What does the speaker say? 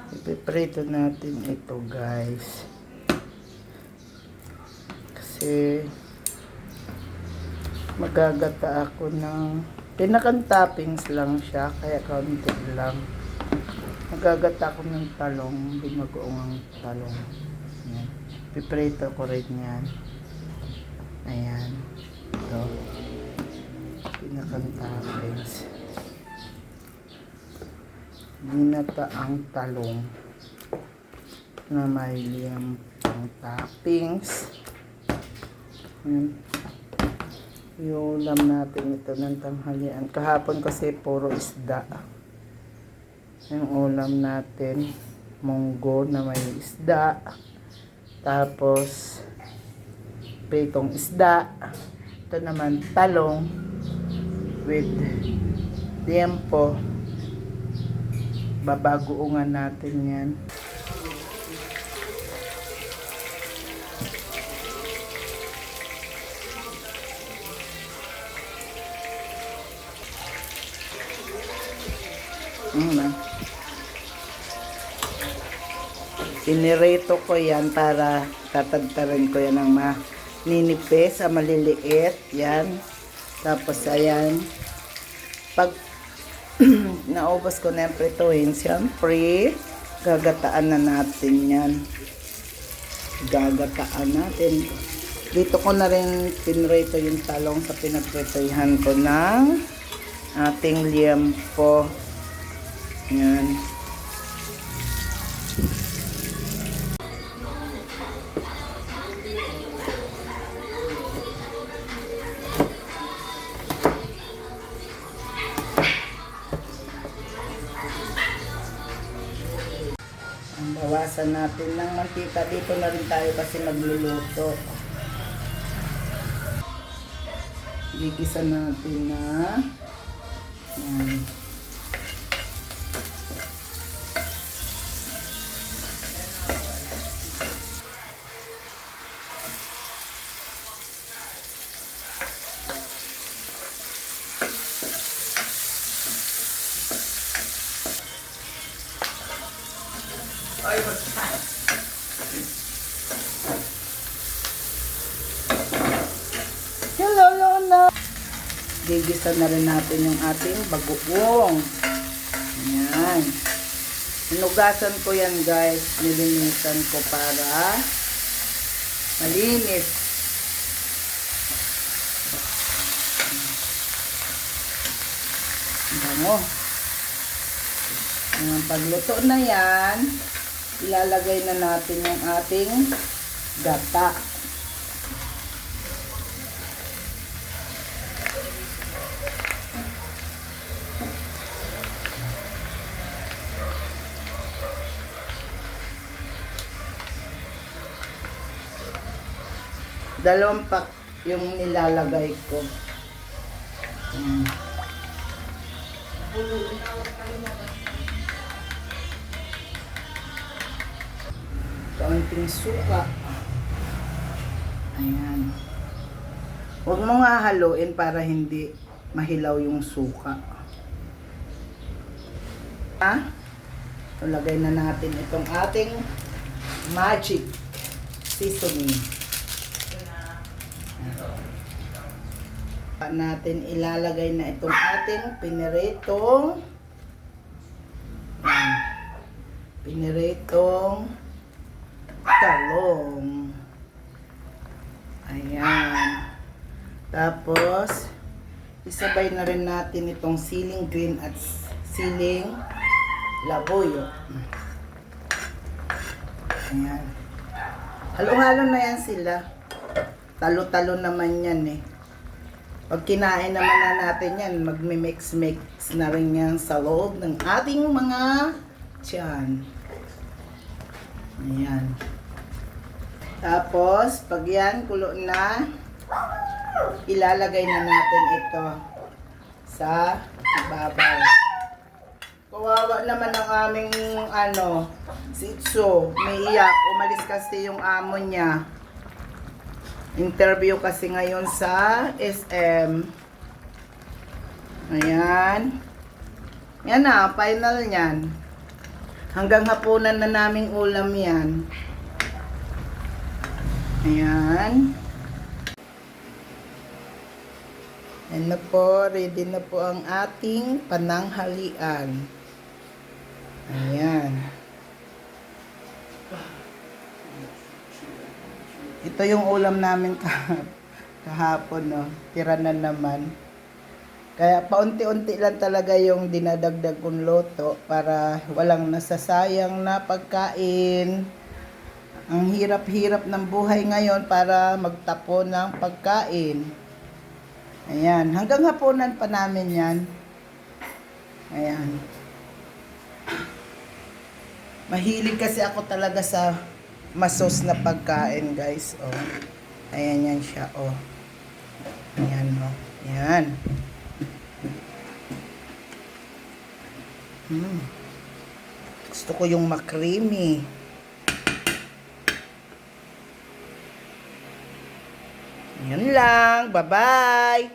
Ipiprito natin ito, guys. Kasi magagata ako ng pinakang toppings lang siya, kaya kaunti lang. Magagata ako ng talong, binagoong ang talong. Ayan. Piprito ko rin yan. Ayan. Ito. Pinakang toppings. Ginata ang talong na may liyampang toppings. Ayan. Yung ulam natin ito ng tanghalian. Kahapon kasi puro isda. Yung ulam natin, munggo na may isda. Tapos, pritong isda. Ito naman, talong with liempo. Babagoongan natin yan. Pinirito ko yan para tatagtarin ko yan ng maninipis sa maliliit. Yan. Tapos ayan. Pag naubos ko na yung prituhin, siyempre, gagataan na natin yan. Gagataan natin. Dito ko na rin pinrito yung talong sa pinagpritohan ko ng ating liempo. Yan. Bawasan natin ng mantika. Dito na rin tayo kasi magluluto. Gigisa natin na yan. Hello, Lola! Gigisa na rin natin yung ating bagoong. Ayan. Hinugasan ko yan, guys. Nilinisan ko para malinis. Bango. Ang pagluto na yan, ilalagay na natin yung ating gata. Dalawang pack yung nilalagay ko. Kaunting suka. Ayan. Huwag mo nga haluin para hindi mahilaw yung suka. So, lagay na natin itong ating magic seasoning. Natin ilalagay na itong ating piniritong talong. Ayan. Tapos isabay na rin natin itong siling green at siling labuyo. Ayan. Halo-halo na yan sila. Talo-talo naman yan eh. Pag kinain naman na natin yan, magmi-mix-mix na rin yan sa loob ng ating mga tiyan. Ayan. Tapos, pag yan, kulo na, ilalagay na natin ito sa ibabaw. Kawawa naman ang aming, si Itso. Umiiyak. Umalis kasi yung amo niya. Interview kasi ngayon sa SM. Ayan. Yan na, final niyan. Hanggang hapunan na naming ulam yan. Ayan. Ayan na po, ready na po ang ating pananghalian. Ayan. Ito yung ulam namin kahapon, no? Tira na naman. Kaya paunti-unti lang talaga yung dinadagdag kong loto para walang nasasayang na pagkain. Ang hirap-hirap ng buhay ngayon para magtapon ng pagkain. Ayan, hanggang hapunan pa namin yan. Ayan. Mahilig kasi ako talaga sa masos na pagkain, guys. Oh. Ayan yan siya, oh. Ayan, oh. Ayan. Gusto ko yung ma-creamy. Yan lang. Bye-bye!